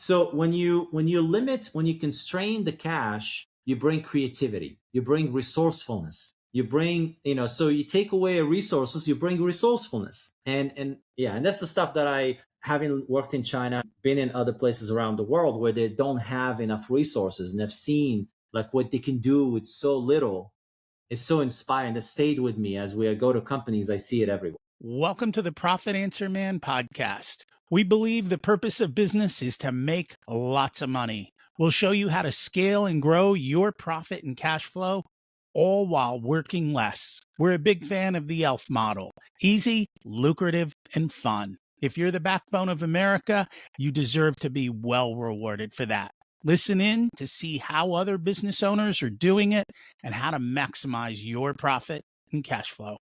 So when you constrain the cash, you bring creativity, you bring resourcefulness, you bring, so you take away resources, you bring resourcefulness. And yeah, and that's the stuff that having worked in China, been in other places around the world where they don't have enough resources, and have seen like what they can do with so little is so inspiring. That stayed with me as we go to companies. I see it everywhere. Welcome to the Profit Answer Man podcast. We believe the purpose of business is to make lots of money. We'll show you how to scale and grow your profit and cash flow, all while working less. We're a big fan of the ELF model: easy, lucrative, and fun. If you're the backbone of America, you deserve to be well rewarded for that. Listen in to see how other business owners are doing it and how to maximize your profit and cash flow.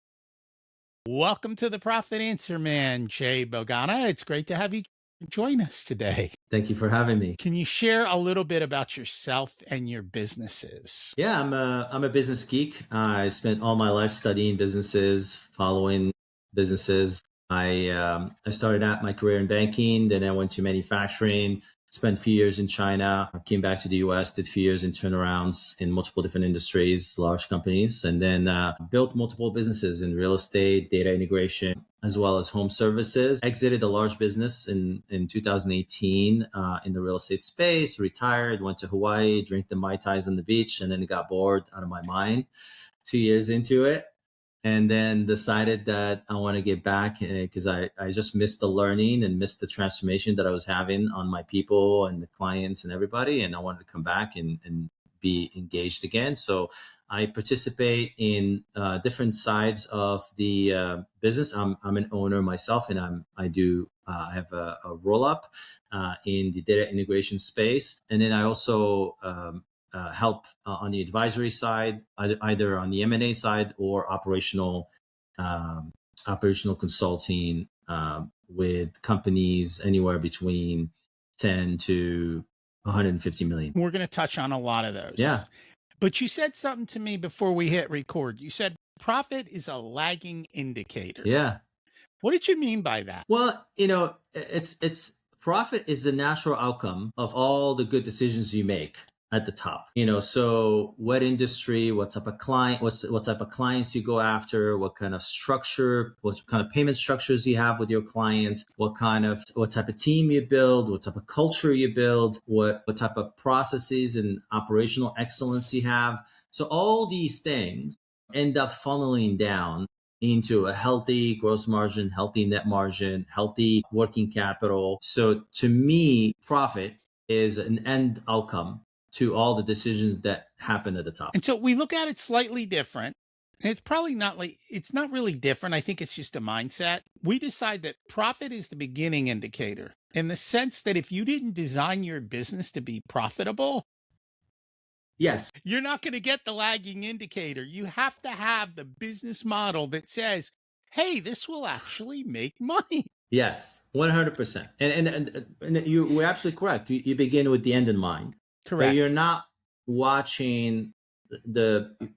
Welcome to the Profit Answer Man, Jay Bourgana. It's great to have you join us today. Thank you for having me. Can you share a little bit about yourself and your businesses? Yeah, I'm a business geek. I spent all my life studying businesses, following businesses. I started out my career in banking, then I went to manufacturing, spent a few years in China, came back to the US, did a few years in turnarounds in multiple different industries, large companies, and then built multiple businesses in real estate, data integration, as well as home services. Exited a large business in 2018 in the real estate space, retired, went to Hawaii, drank the Mai Tais on the beach, and then got bored out of my mind 2 years into it. And then decided that I want to get back because I just missed the learning and missed the transformation that I was having on my people and the clients and everybody. And I wanted to come back and be engaged again. So I participate in different sides of the business. I'm an owner myself, and I have a roll up in the data integration space. And then I also help on the advisory side, either on the M&A side or operational consulting with companies anywhere between 10 to 150 million. We're going to touch on a lot of those. Yeah. But you said something to me before we hit record. You said profit is a lagging indicator. Yeah. What did you mean by that? Well, it's profit is the natural outcome of all the good decisions you make at the top. So what industry, what type of client, what type of clients you go after, what kind of structure, what kind of payment structures you have with your clients, what type of team you build, what type of culture you build, what type of processes and operational excellence you have. So all these things end up funneling down into a healthy gross margin, healthy net margin, healthy working capital. So to me, profit is an end outcome to all the decisions that happen at the top. And so we look at it slightly different. And it's probably it's not really different. I think it's just a mindset. We decide that profit is the beginning indicator in the sense that if you didn't design your business to be profitable, yes, you're not going to get the lagging indicator. You have to have the business model that says, hey, this will actually make money. Yes, 100%. And you were absolutely correct. You begin with the end in mind. Correct. But you're not watching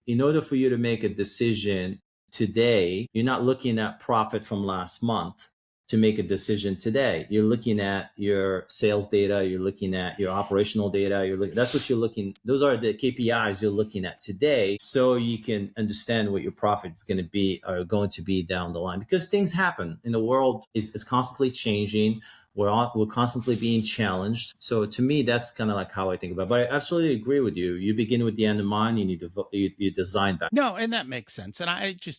in order for you to make a decision today, you're not looking at profit from last month to make a decision today. You're looking at your sales data, you're looking at your operational data, that's what you're looking, those are the KPIs you're looking at today, so you can understand what your profit is going to be down the line. Because things happen in the world, is constantly changing. We're constantly being challenged. So to me, that's kind of like how I think about it. But I absolutely agree with you. You begin with the end in mind. You design back. No, and that makes sense. And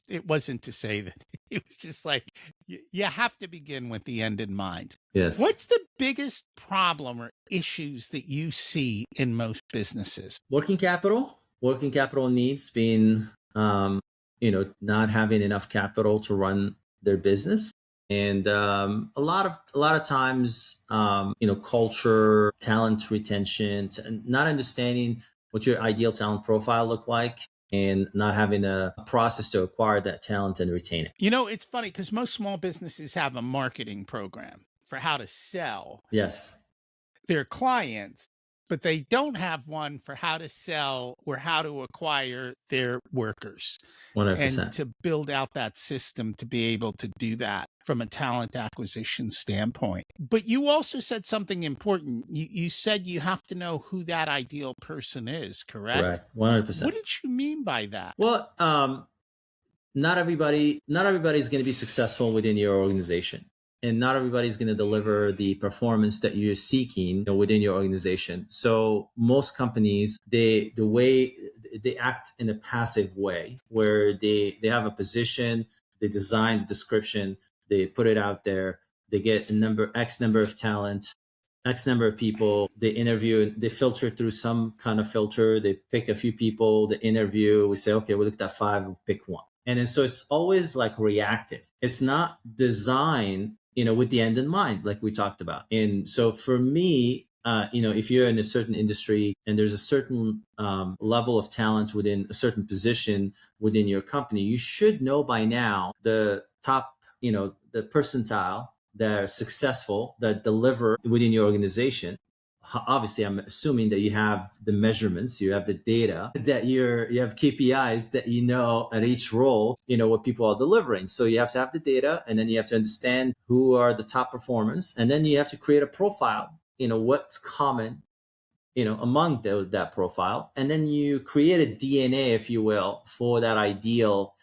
it wasn't to say that. It was just like, you have to begin with the end in mind. Yes. What's the biggest problem or issues that you see in most businesses? Working capital needs, being, not having enough capital to run their business. And a lot of times, culture, talent retention, not understanding what your ideal talent profile look like, and not having a process to acquire that talent and retain it. It's funny because most small businesses have a marketing program for how to sell Yes. their clients. but they don't have one for how to sell or how to acquire their workers and 100%. to build out that system to be able to do that from a talent acquisition standpoint. But you also said something important. You said you have to know who that ideal person is, correct? Correct. 100%. What did you mean by that? Well, not everybody's going to be successful within your organization, and not everybody's going to deliver the performance that you're seeking, within your organization. So most companies, the way they act in a passive way, where they have a position, they design the description, they put it out there, they get x number of talent, X number of people, they interview, they filter through some kind of filter, they pick a few people, they interview, we say, okay, we looked at five, we pick one. And then so it's always like reactive. It's not designed, with the end in mind, like we talked about. And so for me, if you're in a certain industry and there's a certain level of talent within a certain position within your company, you should know by now the top, the percentile that are successful, that deliver within your organization. Obviously, I'm assuming that you have the measurements, you have the data, that you have KPIs that at each role, what people are delivering. So you have to have the data, and then you have to understand who are the top performers, and then you have to create a profile, what's common, among that profile, and then you create a DNA, if you will, for that ideal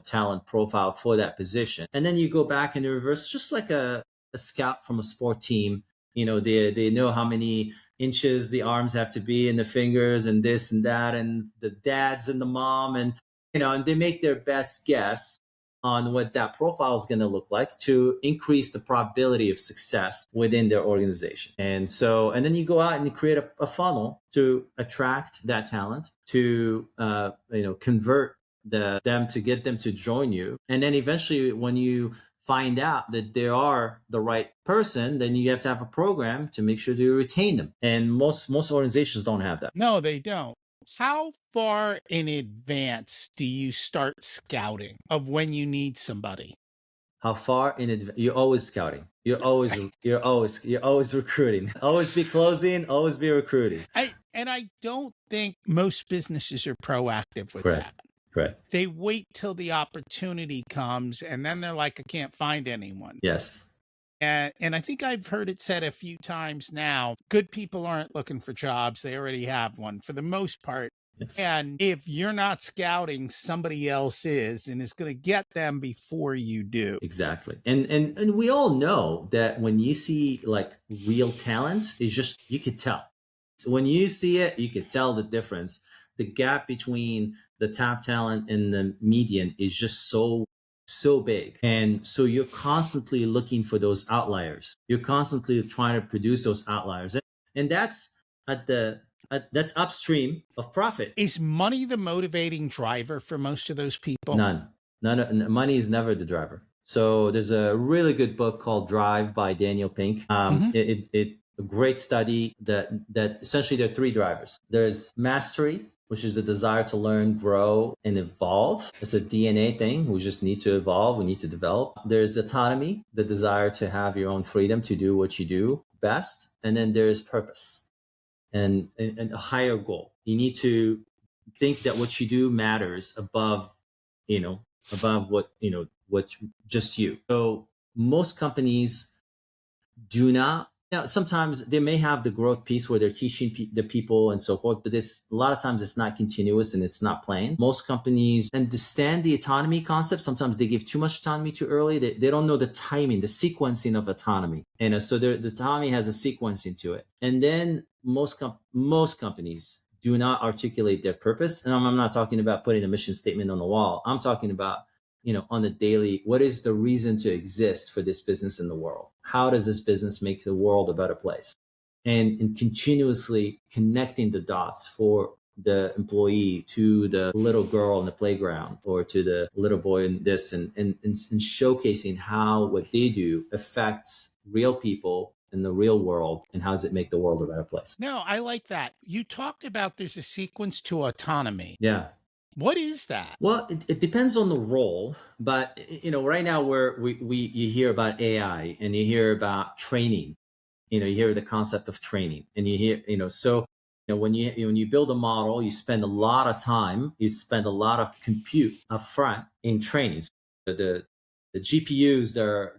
talent profile for that position. And then you go back in the reverse, just like a scout from a sport team. They know how many inches the arms have to be and the fingers and this and that, and the dads and the mom, and and they make their best guess on what that profile is going to look like to increase the probability of success within their organization. And then you go out and you create a funnel to attract that talent, to convert them, to get them to join you. And then eventually, when you find out that they are the right person, then you have to have a program to make sure to retain them. And most organizations don't have that. No, they don't. How far in advance do you start scouting of when you need somebody? How far in advance? You're always scouting. You're always recruiting. Always be closing. Always be recruiting. I don't think most businesses are proactive with that. Correct. They wait till the opportunity comes, and then they're like, I can't find anyone. Yes. And I think I've heard it said a few times now, good people aren't looking for jobs. They already have one for the most part. Yes. And if you're not scouting, somebody else is, and is going to get them before you do. Exactly. And we all know that when you see like real talent, it's just, you could tell. When you see it, you could tell the difference. The gap between the top talent and the median is just so big. And so you're constantly looking for those outliers. You're constantly trying to produce those outliers. And that's that's upstream of profit. Is money the motivating driver for most of those people? None. Money is never the driver. So there's a really good book called Drive by Daniel Pink. A great study that essentially there are three drivers. There's mastery, which is the desire to learn, grow, and evolve. It's a DNA thing. We just need to evolve. We need to develop. There's autonomy, the desire to have your own freedom to do what you do best. And then there's purpose and a higher goal. You need to think that what you do matters above what just you. So most companies do not. Now, sometimes they may have the growth piece where they're teaching the people and so forth, but a lot of times it's not continuous and it's not plain. Most companies understand the autonomy concept. Sometimes they give too much autonomy too early. They don't know the timing, the sequencing of autonomy. And so the autonomy has a sequencing to it. And then most companies do not articulate their purpose. And I'm not talking about putting a mission statement on the wall. I'm talking about on the daily, what is the reason to exist for this business in the world? How does this business make the world a better place? And continuously connecting the dots for the employee to the little girl in the playground or to the little boy in this, and showcasing how what they do affects real people in the real world, and how does it make the world a better place? No, I like that. You talked about there's a sequence to autonomy. Yeah. What is that? Well, it depends on the role, but right now you hear about AI and you hear about training, you hear the concept of training, and you hear, so when you build a model, you spend a lot of time, you spend a lot of compute upfront in training. So the GPUs,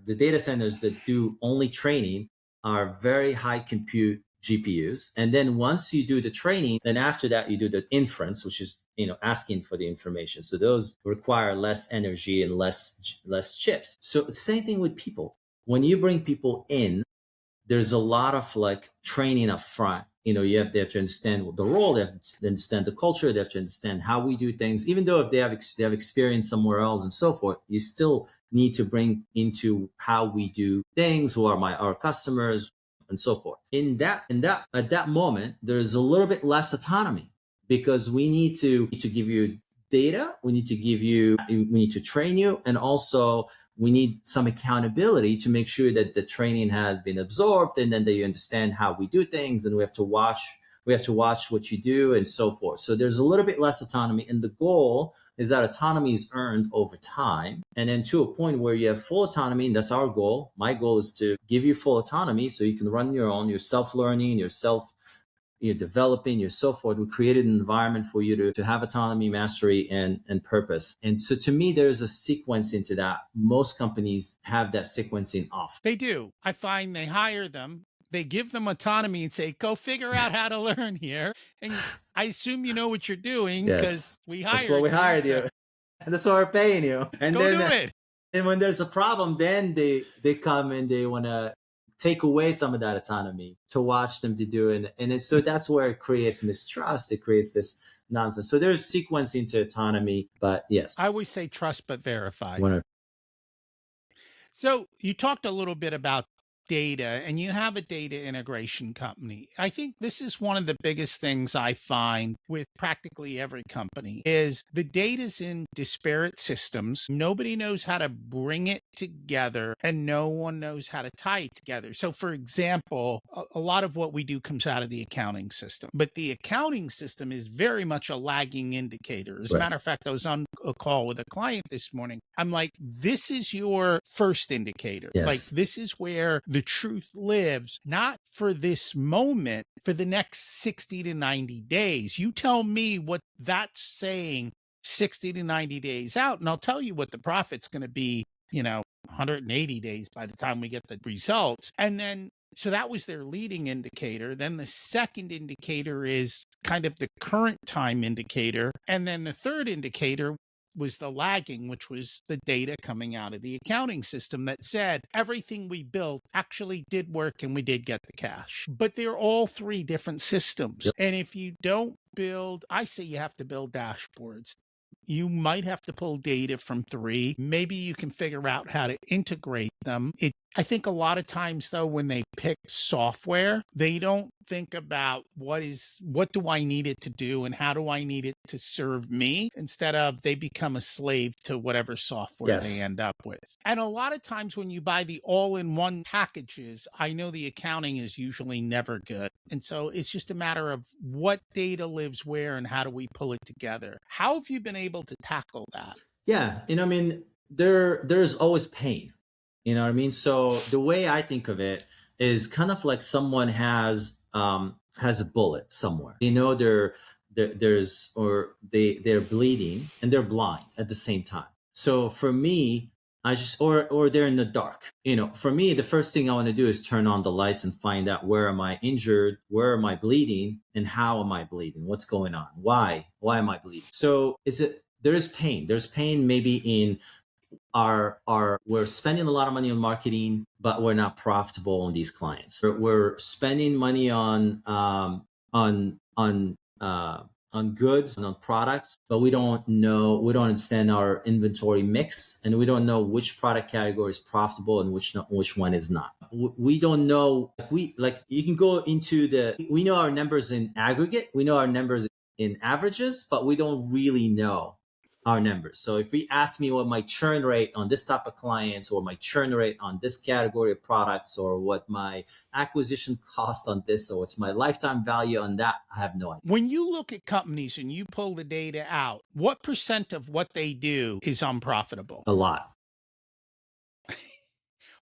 the data centers that do only training are very high compute GPUs. And then once you do the training, then after that you do the inference, which is asking for the information. So those require less energy and less chips. So same thing with people. When you bring people in, there's a lot of like training up front. They have to understand the role, they have to understand the culture, they have to understand how we do things. Even though if they have experience somewhere else and so forth, you still need to bring into how we do things, who are our customers, and so forth. At that moment, there's a little bit less autonomy, because we need to give you data, we need to train you, and also we need some accountability to make sure that the training has been absorbed, and then that you understand how we do things, and we have to watch what you do, and so forth. So there's a little bit less autonomy, and the goal is that autonomy is earned over time, and then to a point where you have full autonomy. And that's our goal. My goal is to give you full autonomy so you can run your own, your self-learning, you're developing, you're so forth. We created an environment for you to have autonomy, mastery, and purpose. And so to me, there's a sequence into that. Most companies have that sequencing off. They do. I find they hire them, they give them autonomy and say, go figure out how to learn here. And I assume you know what you're doing, because Yes, that's what we hired you. And that's what we're paying you. And go then do it. And when there's a problem, then they come and they want to take away some of that autonomy to watch them to do it. And so that's where it creates mistrust. It creates this nonsense. So there's sequencing to autonomy, but yes. I always say trust but verify. Wanna- So you talked a little bit about data, and you have a data integration company. I think this is one of the biggest things I find with practically every company is the data's in disparate systems. Nobody knows how to bring it together, and no one knows how to tie it together. So for example, a lot of what we do comes out of the accounting system, but the accounting system is very much a lagging indicator. As a matter of fact, I was on a call with a client this morning. I'm like, this is your first indicator. Yes. Like, this is where the truth lives, not for this moment, for the next 60 to 90 days. You tell me what that's saying 60 to 90 days out, and I'll tell you what the profit's going to be, 180 days by the time we get the results. And then, so that was their leading indicator. Then the second indicator is kind of the current time indicator. And then the third indicator was the lagging, which was the data coming out of the accounting system that said everything we built actually did work and we did get the cash. But they're all three different systems. Yep. And if you don't build, I say you have to build dashboards. You might have to pull data from three. Maybe you can figure out how to integrate them. I think a lot of times, though, when they pick software, they don't think about what do I need it to do and how do I need it to serve me. Instead of, they become a slave to whatever software they end up with. And a lot of times when you buy the all-in-one packages, I know the accounting is usually never good. And so it's just a matter of what data lives where and how do we pull it together. How have you been able to tackle that? Yeah, there's always pain. You know what I mean? So the way I think of it is kind of like someone has a bullet somewhere. They're bleeding and they're blind at the same time. So for me, or they're in the dark. For me, the first thing I want to do is turn on the lights and find out, where am I injured? Where am I bleeding? And how am I bleeding? What's going on? Why am I bleeding? So there's pain. There's pain maybe in we're spending a lot of money on marketing, but we're not profitable on these clients. We're spending money on goods and on products, but we don't understand our inventory mix, and we don't know which product category is profitable and which one is not. We don't know. You can go into we know our numbers in aggregate, we know our numbers in averages, but we don't really know our numbers. So if we ask me what my churn rate on this type of clients, or my churn rate on this category of products, or what my acquisition cost on this, or what's my lifetime value on that, I have no idea. When you look at companies and you pull the data out, what % of what they do is unprofitable? A lot.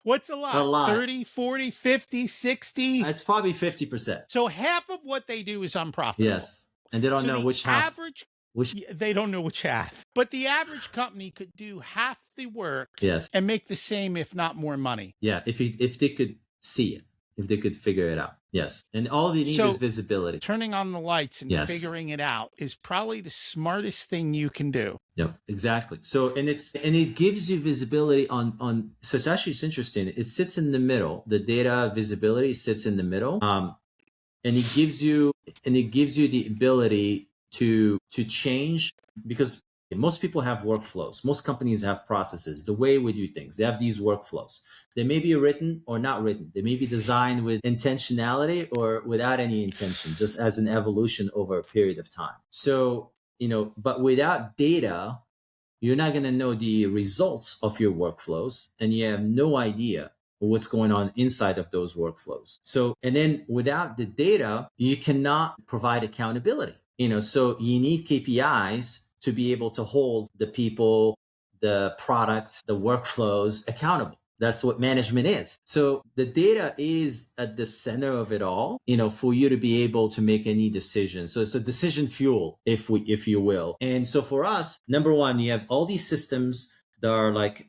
What's a A lot? lot. 30, 40, 50, 60? It's probably 50%. So half of what they do is unprofitable. Yes. And they don't So know the which half, average, which, they don't know which half, but the average company could do half the work yes. and make the same, if not more money. Yeah. If they could see it, if they could figure it out. Yes. And all they need is So visibility. turning on the lights and Yes. figuring it out is probably the smartest thing you can do. Yep, exactly. So and it gives you visibility on so it's interesting. It sits in the middle. The data visibility sits in the middle. And it gives you the ability to change, because most people have workflows. Most companies have processes, the way we do things. They have these workflows. They may be written or not written. They may be designed with intentionality or without any intention, just as an evolution over a period of time. So, but without data, you're not going to know the results of your workflows, and you have no idea what's going on inside of those workflows. So, and then without the data, you cannot provide accountability. So you need KPIs to be able to hold the people, the products, the workflows accountable. That's what management is. So the data is at the center of it all, for you to be able to make any decision. So it's a decision fuel, if you will. And so for us, number one, you have all these systems that are like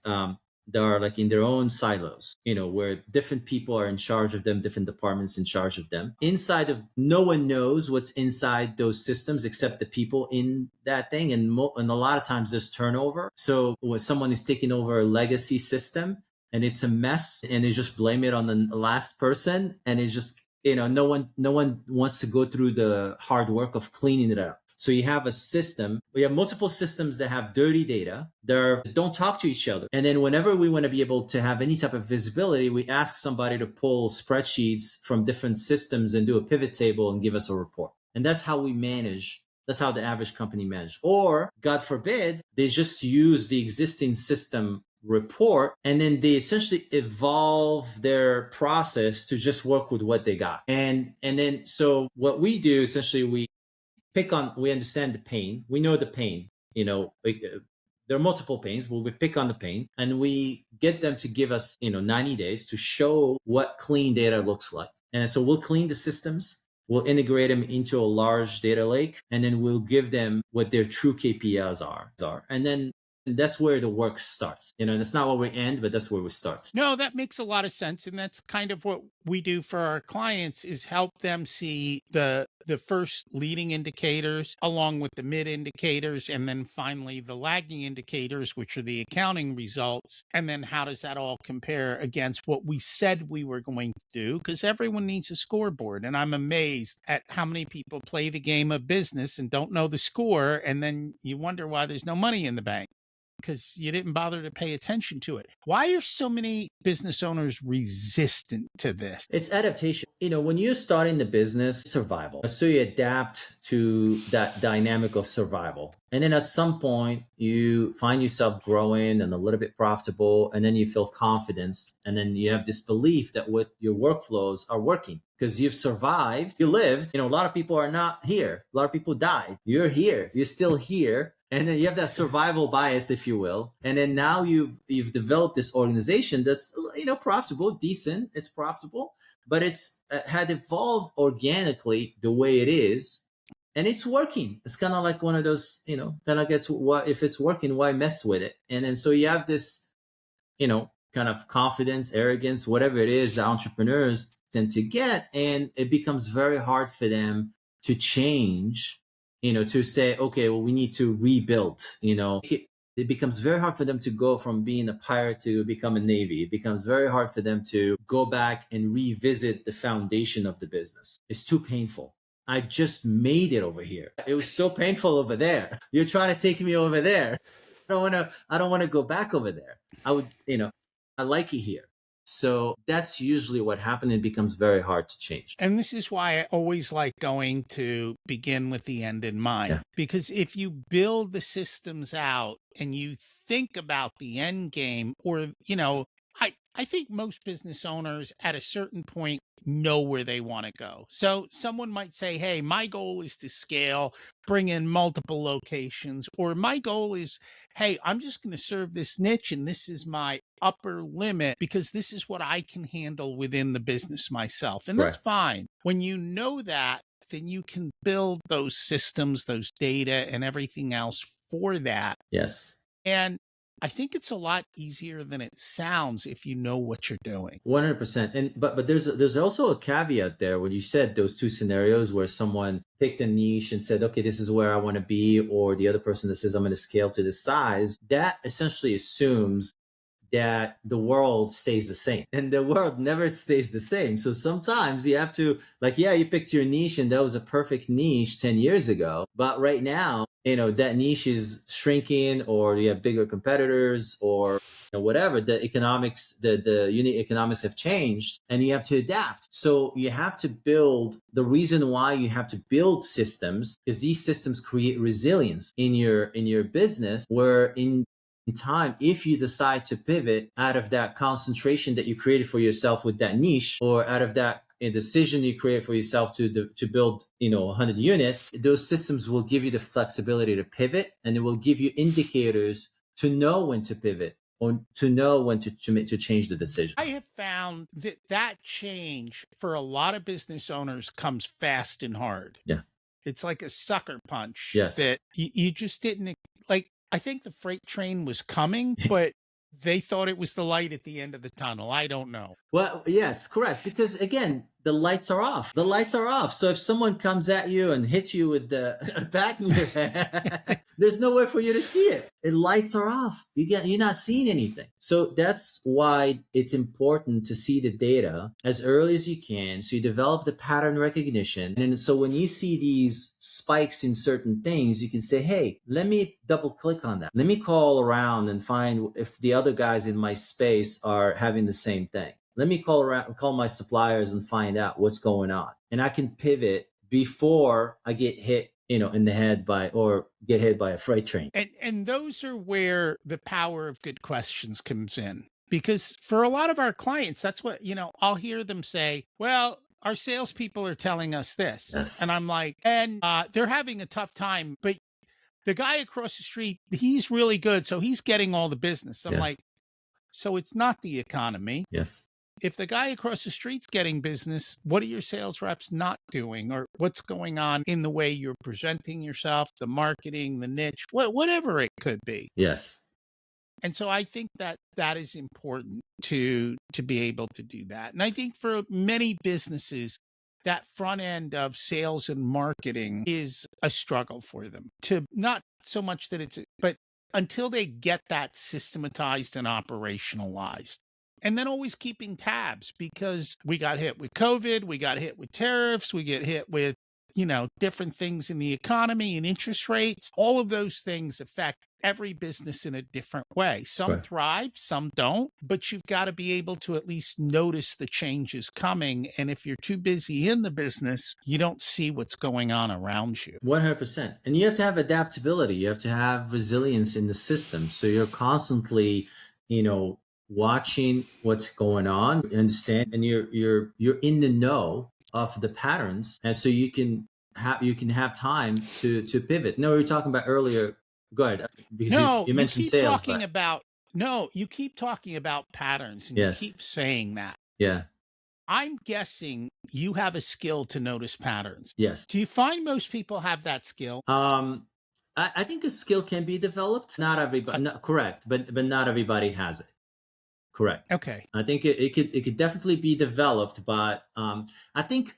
in their own silos, where different people are in charge of them, different departments in charge of them. No one knows what's inside those systems except the people in that thing. And a lot of times there's turnover. So when someone is taking over a legacy system, and it's a mess, and they just blame it on the last person, and it's just, no one wants to go through the hard work of cleaning it up. So you have a system, we have multiple systems that have dirty data that don't talk to each other. And then whenever we want to be able to have any type of visibility, we ask somebody to pull spreadsheets from different systems and do a pivot table and give us a report. And that's how we manage. That's how the average company manages. Or, God forbid, they just use the existing system report, and then they essentially evolve their process to just work with what they got. And then, so what we do, essentially, we understand the pain. We know the pain, there are multiple pains, but we pick on the pain, and we get them to give us, 90 days to show what clean data looks like. And so we'll clean the systems, we'll integrate them into a large data lake, and then we'll give them what their true KPIs are. And then that's where the work starts. That's not where we end, but that's where we start. No, that makes a lot of sense. And that's kind of what we do for our clients, is help them see the first leading indicators along with the mid indicators, and then finally the lagging indicators, which are the accounting results. And then how does that all compare against what we said we were going to do? Because everyone needs a scoreboard. And I'm amazed at how many people play the game of business and don't know the score. And then you wonder why there's no money in the bank, because you didn't bother to pay attention to it. Why are so many business owners resistant to this? It's adaptation. When you're starting the business, survival. So you adapt to that dynamic of survival. And then at some point, you find yourself growing and a little bit profitable, and then you feel confidence. And then you have this belief that what your workflows are working because you've survived, you lived. A lot of people are not here. A lot of people died. You're here. You're still here. And then you have that survival bias, if you will. And then now you've developed this organization that's, profitable, decent. It's profitable, but it's had evolved organically the way it is. And it's working. It's kind of like one of those, kind of gets, what if it's working, why mess with it? And then so you have this, kind of confidence, arrogance, whatever it is that entrepreneurs tend to get. And it becomes very hard for them to change, to say, okay, well, we need to rebuild, it becomes very hard for them to go from being a pirate to become a Navy. It becomes very hard for them to go back and revisit the foundation of the business. It's too painful. I just made it over here. It was so painful over there. You're trying to take me over there. I don't want to go back over there. I would, I like it here. So that's usually what happened. It becomes very hard to change. And this is why I always like going to begin with the end in mind. Yeah. Because if you build the systems out and you think about the end game, or, I think most business owners at a certain point know where they want to go. So someone might say, hey, my goal is to scale, bring in multiple locations, or my goal is, hey, I'm just going to serve this niche and this is my upper limit because this is what I can handle within the business myself. And that's Right. fine. When you know that, then you can build those systems, those data, and everything else for that. Yes. And I think it's a lot easier than it sounds if you know what you're doing. 100%. And but there's also a caveat there when you said those two scenarios where someone picked a niche and said, okay, this is where I want to be, or the other person that says I'm going to scale to this size. That essentially assumes that the world stays the same, and the world never stays the same. So sometimes you have to, like, yeah, you picked your niche and that was a perfect niche 10 years ago, but right now, that niche is shrinking, or you have bigger competitors, or whatever. The economics, the unit economics have changed, and you have to adapt. So you have to build, the reason why you have to build systems is these systems create resilience in your business, where in time, if you decide to pivot out of that concentration that you created for yourself with that niche, or out of that a decision you create for yourself to build 100 units, those systems will give you the flexibility to pivot, and it will give you indicators to know when to pivot, or to know when to change the decision. I have found that change for a lot of business owners comes fast and hard. Yeah. It's like a sucker punch. Yes. That you just didn't, like, I think the freight train was coming, but they thought it was the light at the end of the tunnel. I don't know. Well, yes, correct. Because again, the lights are off. The lights are off. So if someone comes at you and hits you with the bat in your head, there's nowhere for you to see it. The lights are off. You're not seeing anything. So that's why it's important to see the data as early as you can, so you develop the pattern recognition. And so when you see these spikes in certain things, you can say, hey, let me double click on that. Let me call around and find if the other guys in my space are having the same thing. Let me call my suppliers and find out what's going on. And I can pivot before I get hit, in the head or get hit by a freight train. And those are where the power of good questions comes in. Because for a lot of our clients, that's what, I'll hear them say, well, our salespeople are telling us this. Yes. And I'm like, and they're having a tough time, but the guy across the street, he's really good. So he's getting all the business. I'm like, so it's not the economy. Yes. If the guy across the street's getting business, what are your sales reps not doing? Or what's going on in the way you're presenting yourself, the marketing, the niche, whatever it could be. Yes. And so I think that is important to be able to do that. And I think for many businesses, that front end of sales and marketing is a struggle for them, to not so much that but until they get that systematized and operationalized. And then always keeping tabs, because we got hit with COVID, we got hit with tariffs, we get hit with, different things in the economy and interest rates. All of those things affect every business in a different way. Some thrive, some don't, but you've got to be able to at least notice the changes coming. And if you're too busy in the business, you don't see what's going on around you. 100%. And you have to have adaptability. You have to have resilience in the system. So you're constantly, watching what's going on, understand, and you're in the know of the patterns, and so you can have time to pivot. No, we were talking about earlier. Go ahead, because you mentioned sales. You keep talking about patterns, and you keep saying that. Yeah. I'm guessing you have a skill to notice patterns. Yes. Do you find most people have that skill? I think a skill can be developed. Not everybody, correct, but not everybody has it. Correct. Okay. I think it could definitely be developed, but I think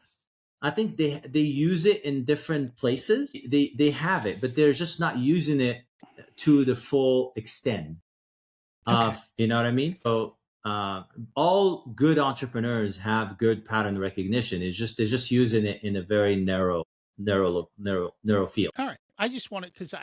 they use it in different places. They have it, but they're just not using it to the full extent of, you know what I mean? So all good entrepreneurs have good pattern recognition. They're just using it in a very narrow field. All right. I just wanted, because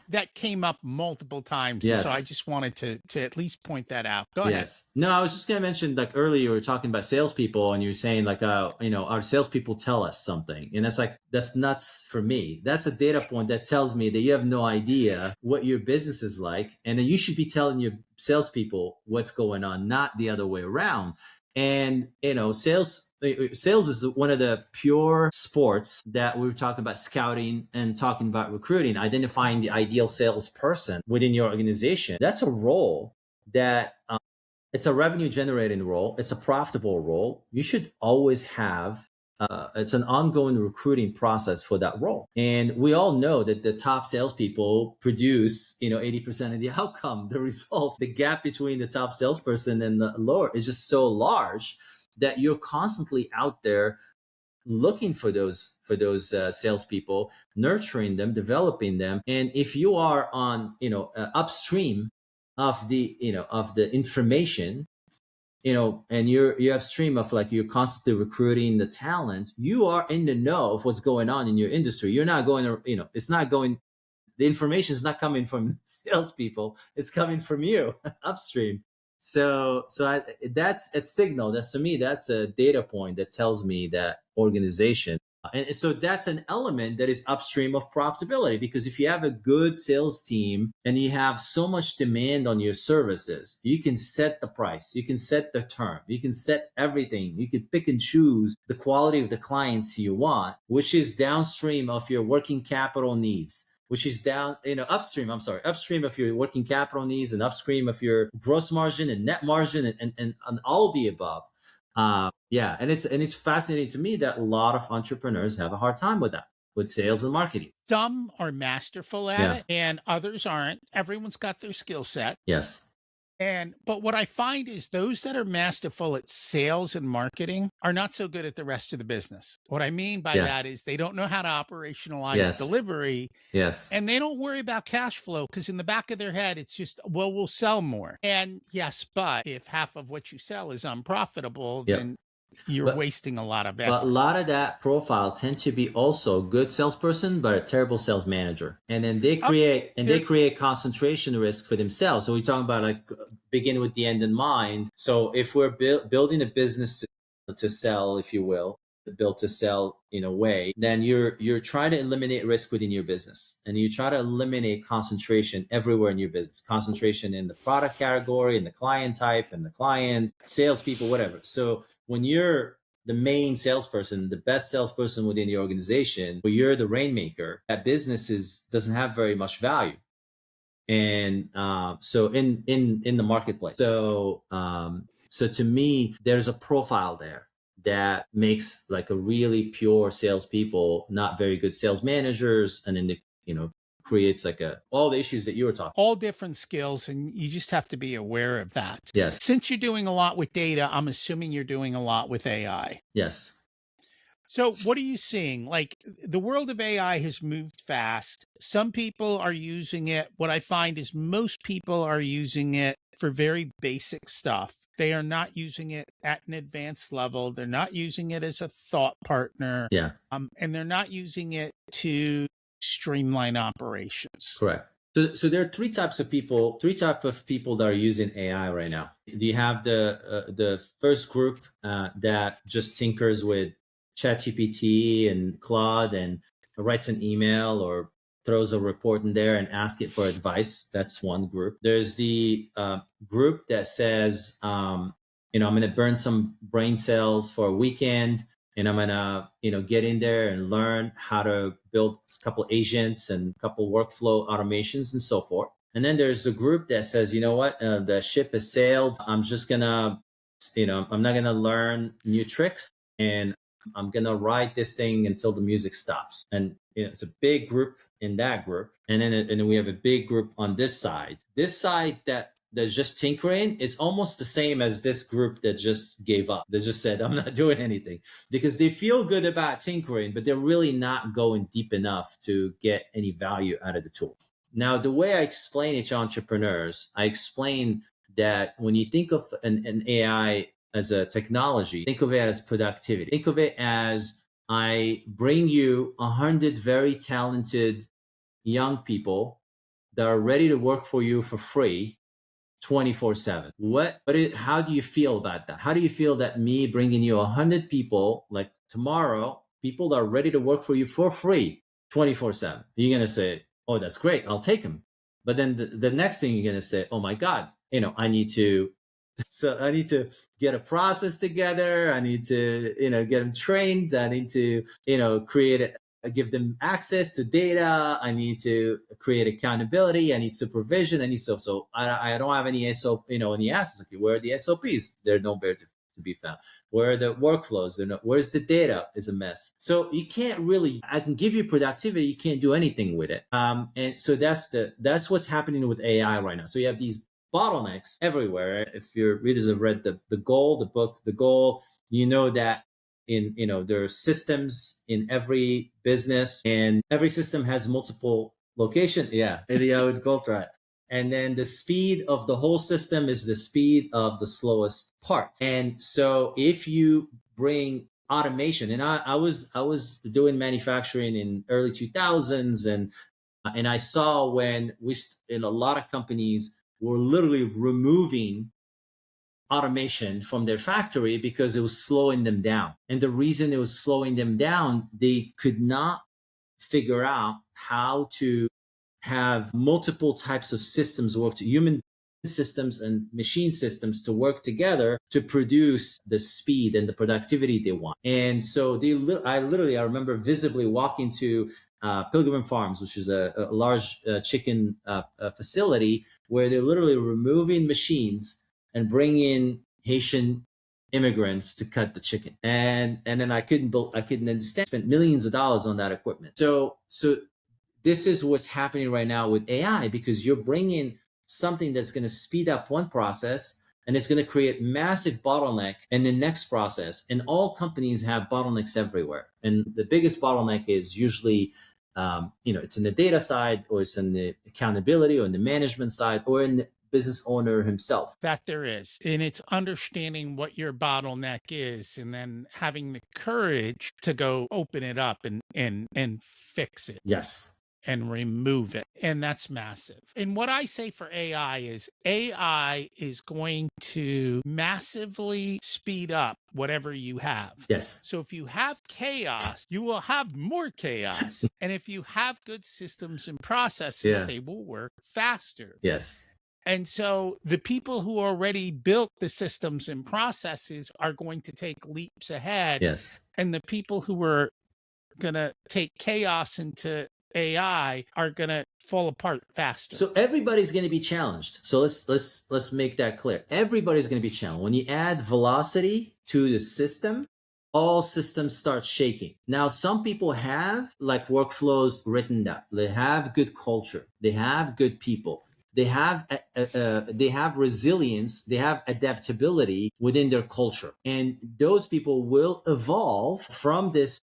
that came up multiple times. Yes. So I just wanted to at least point that out. Go ahead. No, I was just going to mention, like earlier you were talking about salespeople, and you were saying like, our salespeople tell us something. And that's nuts for me. That's a data point that tells me that you have no idea what your business is like. And then you should be telling your salespeople what's going on, not the other way around. And, sales is one of the pure sports that we were talking about, scouting and talking about recruiting, identifying the ideal salesperson within your organization. That's a role that it's a revenue generating role. It's a profitable role. You should always have it's an ongoing recruiting process for that role. And we all know that the top salespeople produce, 80% of the outcome, the results. The gap between the top salesperson and the lower is just so large that you're constantly out there looking for those salespeople, nurturing them, developing them. And if you are on, upstream of the information, and you're upstream of, like, you're constantly recruiting the talent, you are in the know of what's going on in your industry. You're not going to, it's not going, the information is not coming from salespeople. It's coming from you upstream. So that's a signal. That's, to me, that's a data point that tells me that organization. And so that's an element that is upstream of profitability, because if you have a good sales team and you have so much demand on your services, you can set the price, you can set the term, you can set everything. You can pick and choose the quality of the clients you want, which is downstream of your working capital needs, which is upstream of your working capital needs, and upstream of your gross margin and net margin, and all the above. And it's fascinating to me that a lot of entrepreneurs have a hard time with that, with sales and marketing. Some are masterful at it and others aren't. Everyone's got their skill set. Yes. But what I find is those that are masterful at sales and marketing are not so good at the rest of the business. What I mean by that is they don't know how to operationalize delivery. Yes. And they don't worry about cash flow, because in the back of their head, it's just, well, we'll sell more. And yes, but if half of what you sell is unprofitable, then you're wasting a lot of effort. But a lot of that profile tend to be also a good salesperson, but a terrible sales manager. And then they create concentration risk for themselves. So we're talking about, like, begin with the end in mind. So if we're building a business to sell, if you will, built to sell in a way, then you're trying to eliminate risk within your business, and you try to eliminate concentration everywhere in your business, concentration in the product category, in the client type, and the clients, salespeople, whatever. So when you're the main salesperson, the best salesperson within the organization, but you're the rainmaker, that business doesn't have very much value. And so in the marketplace. So to me, there's a profile there that makes, like, a really pure salespeople not very good sales managers, and then creates, like, all the issues that you were talking. All different skills, and you just have to be aware of that. Yes. Since you're doing a lot with data, I'm assuming you're doing a lot with AI. Yes. So what are you seeing? Like, the world of AI has moved fast. Some people are using it. What I find is most people are using it for very basic stuff. They are not using it at an advanced level. They're not using it as a thought partner. Yeah. And they're not using it to streamline operations. Correct. So there are three types of people that are using AI right now. You have the first group that just tinkers with ChatGPT and Claude and writes an email or throws a report in there and asks it for advice. That's one group. There's the group that says, I'm going to burn some brain cells for a weekend, and I'm going to, get in there and learn how to build a couple agents and a couple workflow automations and so forth. And then there's the group that says, you know what, the ship has sailed. I'm just going to, I'm not going to learn new tricks, and I'm going to ride this thing until the music stops. And it's a big group in that group. And then we have a big group on this side. This side that's just tinkering is almost the same as this group that just gave up. They just said, I'm not doing anything, because they feel good about tinkering, but they're really not going deep enough to get any value out of the tool. Now, the way I explain it to entrepreneurs, I explain that when you think of an AI as a technology, think of it as productivity. Think of it as, I bring you 100 very talented young people that are ready to work for you for free 24/7. How do you feel about that? How do you feel that me bringing you 100 people, like tomorrow, people that are ready to work for you for free 24/7? You're going to say, oh, that's great, I'll take them. But then the next thing you're going to say, oh my God, I need to get a process together. I need to, get them trained. I need to, create give them access to data. I need to create accountability. I need supervision. I need so I don't have any any assets. Okay, where are the SOPs? They're nowhere to be found. Where are the workflows? Where's the data? Is a mess. So you can't really. I can give you productivity. You can't do anything with it. And so that's what's happening with AI right now. So you have these bottlenecks everywhere. If your readers have read the book, The Goal, you know that there are systems in every business, and every system has multiple locations. Yeah, with Goldrat. And then the speed of the whole system is the speed of the slowest part. And so if you bring automation, and I was doing manufacturing in early 2000s, and I saw when in a lot of companies were literally removing automation from their factory because it was slowing them down. And the reason it was slowing them down, they could not figure out how to have multiple types of systems work, to human systems and machine systems to work together to produce the speed and the productivity they want. And so I remember visibly walking to Pilgrim Farms, which is a large chicken facility, where they're literally removing machines and bring in Haitian immigrants to cut the chicken. And then I couldn't understand. Spent millions of dollars on that equipment. So this is what's happening right now with AI, because you're bringing something that's going to speed up one process, and it's going to create massive bottleneck in the next process. And all companies have bottlenecks everywhere. And the biggest bottleneck is usually it's in the data side, or it's in the accountability, or in the management side, or in the business owner himself. That there is. And it's understanding what your bottleneck is, and then having the courage to go open it up and fix it. Yes. And remove it. And that's massive. And what I say for AI is going to massively speed up whatever you have. Yes. So if you have chaos, you will have more chaos. And if you have good systems and processes, they will work faster. Yes. And so the people who already built the systems and processes are going to take leaps ahead. Yes. And the people who are going to take chaos into AI are going to fall apart faster. So everybody's going to be challenged. So let's make that clear. Everybody's going to be challenged. When you add velocity to the system, all systems start shaking. Now, some people have like workflows written up. They have good culture. They have good people. They have resilience. They have adaptability within their culture, and those people will evolve from this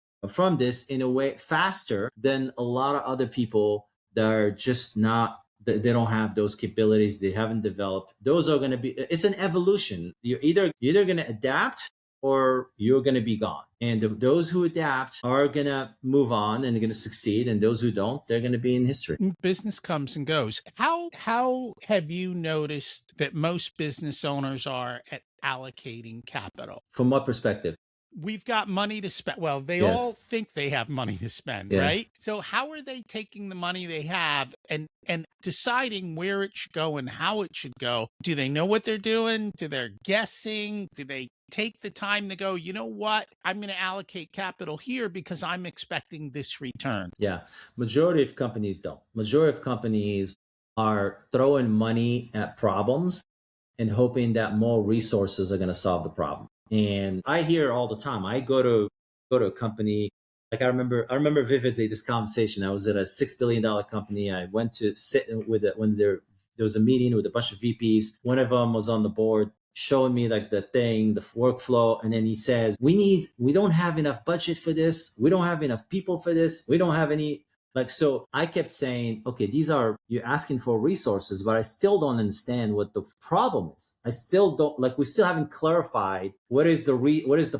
in a way faster than a lot of other people that are just not, they don't have those capabilities, they haven't developed. Those are going to be, it's an evolution. You're either going to adapt or you're going to be gone. And those who adapt are going to move on and they're going to succeed. And those who don't, they're going to be in history. Business comes and goes. How have you noticed that most business owners are at allocating capital? From what perspective? We've got money to spend. Well, they all think they have money to spend, right? So how are they taking the money they have and deciding where it should go and how it should go? Do they know what they're doing? Do they guessing? Do they take the time to go, you know what? I'm going to allocate capital here because I'm expecting this return. Yeah. Majority of companies don't. Majority of companies are throwing money at problems and hoping that more resources are going to solve the problem. And I hear all the time. I go to a company, like I remember vividly this conversation. I was at a $6 billion company. I went to sit with when there was a meeting with a bunch of VPs. One of them was on the board showing me like the workflow. And then he says, we don't have enough budget for this. We don't have enough people for this. We don't have any. So I kept saying, okay, you're asking for resources, but I still don't understand what the problem is. I still don't, we still haven't clarified what is the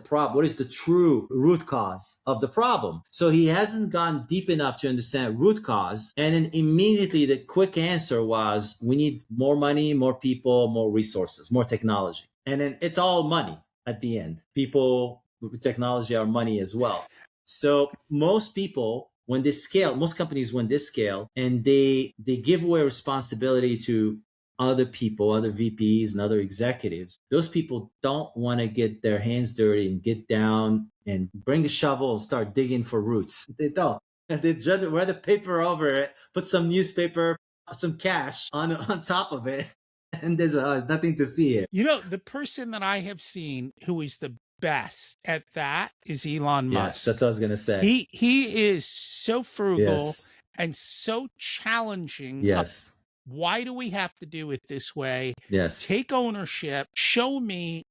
problem, what is the true root cause of the problem. So he hasn't gone deep enough to understand root cause. And then immediately the quick answer was, we need more money, more people, more resources, more technology. And then it's all money at the end. People with technology are money as well. So most companies, when they scale and they give away responsibility to other people, other VPs and other executives, those people don't want to get their hands dirty and get down and bring a shovel and start digging for roots. They don't. And they wear the paper over it, put some newspaper, some cash on top of it, and there's nothing to see here. You know, the person that I have seen who is the best at that is Elon Yes, Musk. that's what I was gonna say. He is so frugal Yes, and so challenging. yes, Why do we have to do it this way? yes, Take ownership, show me.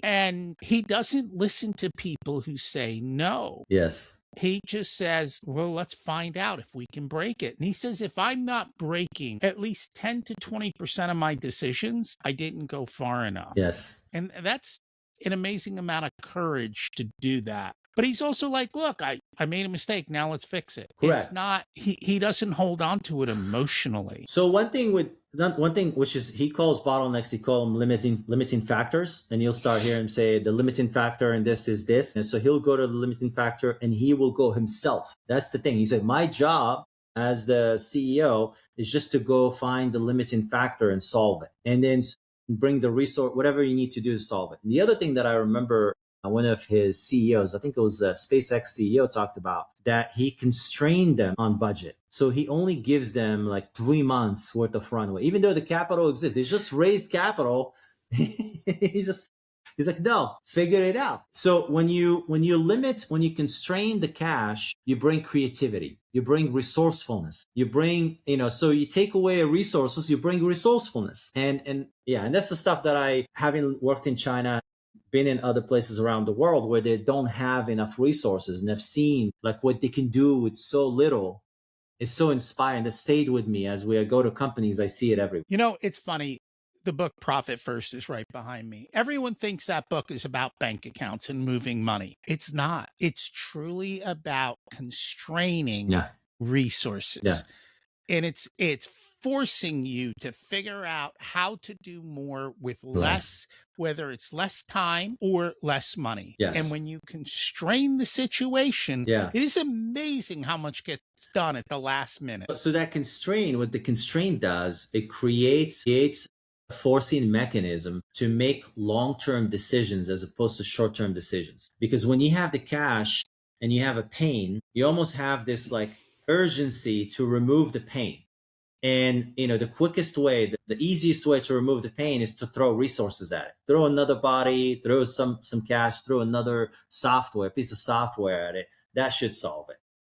And he doesn't listen to people who say no. yes, He just says, well, let's find out if we can break it. And he says, if I'm not breaking at least 10 to 20% of my decisions, I didn't go far enough. yes. And that's an amazing amount of courage to do that. But he's also like, look, I made a mistake. Now let's fix it. Correct. It's not, he doesn't hold on to it emotionally. So one thing which is he calls bottlenecks, he calls them limiting factors, and you'll start hearing him say the limiting factor in this is this, and so he'll go to the limiting factor and he will go himself. That's the thing. He said, my job as the CEO is just to go find the limiting factor and solve it, and then bring the resource, whatever you need to do to solve it. And the other thing that I remember one of his CEOs, I think it was a SpaceX CEO, talked about that he constrained them on budget. So he only gives them like 3 months worth of runway, even though the capital exists. They just raised capital. He's like, no, figure it out. So when you constrain the cash, you bring creativity, you bring resourcefulness, you bring, so you take away resources, you bring resourcefulness. And that's the stuff that I, having worked in China, been in other places around the world where they don't have enough resources, and I've seen like what they can do with so little is so inspiring. That stayed with me as we go to companies. I see it everywhere. It's funny. The book Profit First is right behind me. Everyone thinks that book is about bank accounts and moving money. It's not. It's truly about constraining resources. Yeah. And it's forcing you to figure out how to do more with less, whether it's less time or less money. Yes. And when you constrain the situation, it is amazing how much gets done at the last minute. So that constraint, what the constraint does, it creates a forcing mechanism to make long-term decisions as opposed to short-term decisions. Because when you have the cash and you have a pain, you almost have this like urgency to remove the pain. And, the quickest way, the easiest way to remove the pain is to throw resources at it. Throw another body, throw some cash, throw another piece of software at it. That should solve it.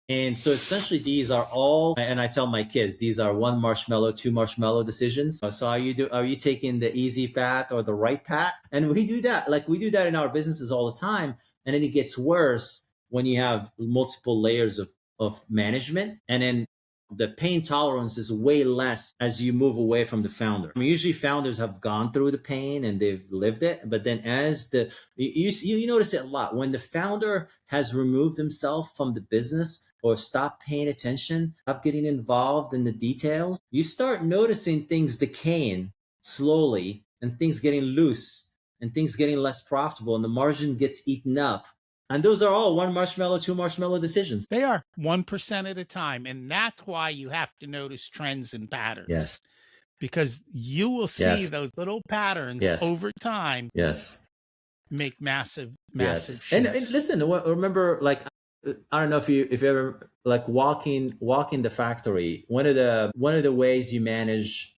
And so essentially these are all, and I tell my kids, these are 1 marshmallow, 2 marshmallow decisions. So are you taking the easy path or the right path? And we do that. Like we do that in our businesses all the time. And then it gets worse when you have multiple layers of management, and then the pain tolerance is way less as you move away from the founder. I mean, usually founders have gone through the pain and they've lived it, but then as you notice it a lot when the founder has removed himself from the business or stopped paying attention, stop getting involved in the details, you start noticing things decaying slowly and things getting loose and things getting less profitable and the margin gets eaten up. And those are all 1 marshmallow, 2 marshmallow decisions. They are 1% at a time. And that's why you have to notice trends and patterns. Yes. Because you will see those little patterns over time make massive shifts. And listen, remember, like, I don't know if you ever like walking the factory. One of the ways you manage,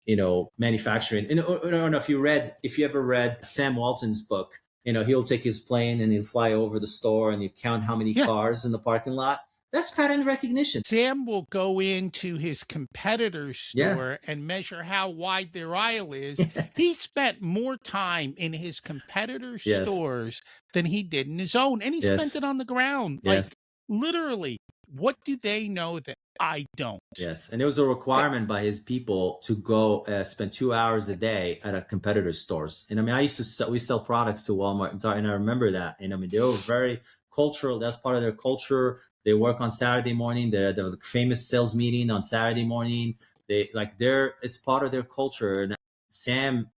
manufacturing. And I don't know if you ever read Sam Walton's book. He'll take his plane and he'll fly over the store and you count how many cars in the parking lot. That's pattern recognition. Sam will go into his competitor's store and measure how wide their aisle is. He spent more time in his competitor's stores than he did in his own. And he spent it on the ground. Like literally, what do they know that I don't? Yes. And there was a requirement by his people to go spend 2 hours a day at a competitor's stores. And I mean, we sell products to Walmart, and I remember that. And I mean, they were very cultural. That's part of their culture. They work on Saturday morning. The famous sales meeting on Saturday morning. It's part of their culture. And Sam,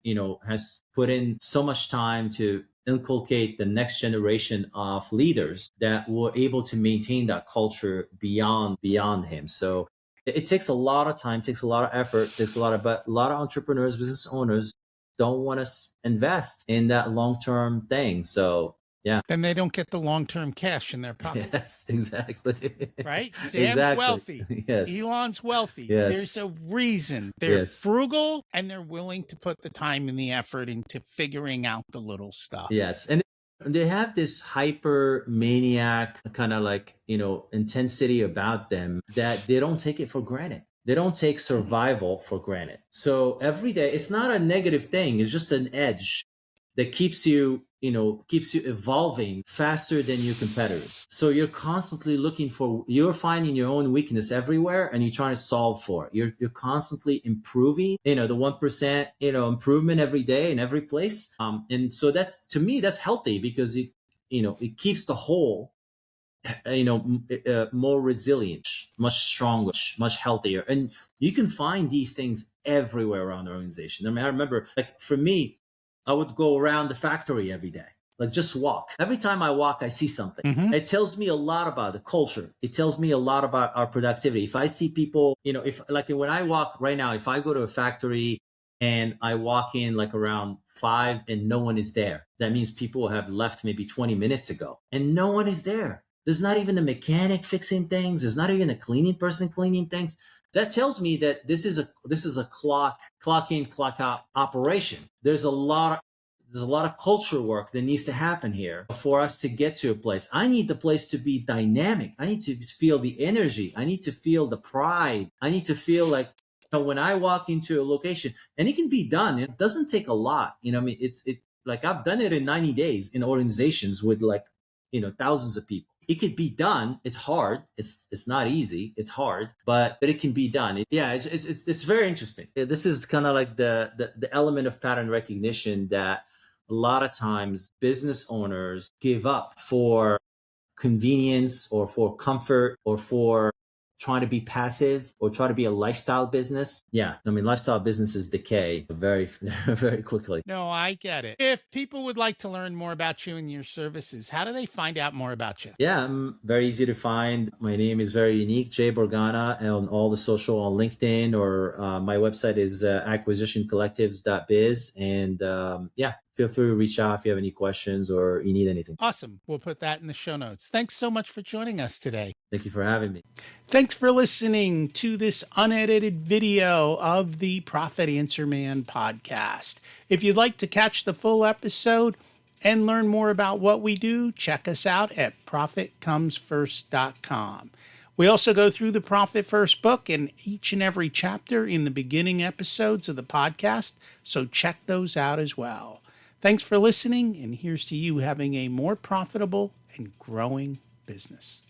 has put in so much time to inculcate the next generation of leaders that were able to maintain that culture beyond him. So it takes a lot of time, takes a lot of effort, but a lot of entrepreneurs, business owners don't want to invest in that long-term thing. So Yeah. Then they don't get the long-term cash in their pocket. Yes, exactly. Right? Sam's Exactly. wealthy. Yes. Elon's wealthy. There's a Yes. reason. They're Yes. frugal and they're willing to put the time and the effort into figuring out the little stuff. Yes. And they have this hyper maniac kind of like, intensity about them that they don't take it for granted. They don't take survival for granted. So every day, it's not a negative thing. It's just an edge that keeps you evolving faster than your competitors. So you're finding your own weakness everywhere and you're trying to solve for it. You're constantly improving, the 1%, improvement every day in every place. And so to me, that's healthy because it keeps the whole, more resilient, much stronger, much healthier. And you can find these things everywhere around the organization. I mean, I remember, like, for me, I would go around the factory every day, like just walk. Every time I walk, I see something. It tells me a lot about the culture. It tells me a lot about our productivity. If I see people, if like when I walk right now, if I go to a factory and I walk in like around 5 and no one is there, that means people have left maybe 20 minutes ago and no one is there. There's not even a mechanic fixing things. There's not even a cleaning person cleaning things. That tells me that this is a clock in, clock out operation. There's a lot of culture work that needs to happen here for us to get to a place. I need the place to be dynamic. I need to feel the energy. I need to feel the pride. I need to feel like, when I walk into a location, and it can be done. It doesn't take a lot. I mean, it like I've done it in 90 days in organizations with like, thousands of people. It could be done. It's hard. It's not easy. It's hard, but it can be done. It's very interesting. This is kind of like the element of pattern recognition that a lot of times business owners give up for convenience or for comfort or for trying to be passive or try to be a lifestyle business. Yeah. I mean, lifestyle businesses decay very, very quickly. No, I get it. If people would like to learn more about you and your services, how do they find out more about you? Yeah, I'm very easy to find. My name is very unique, Jay Bourgana, on all the social, on LinkedIn, or my website is acquisitioncollectives.biz. And yeah, feel free to reach out if you have any questions or you need anything. Awesome. We'll put that in the show notes. Thanks so much for joining us today. Thank you for having me. Thanks for listening to this unedited video of the Profit Answer Man podcast. If you'd like to catch the full episode and learn more about what we do, check us out at profitcomesfirst.com. We also go through the Profit First book in each and every chapter in the beginning episodes of the podcast, so check those out as well. Thanks for listening, and here's to you having a more profitable and growing business.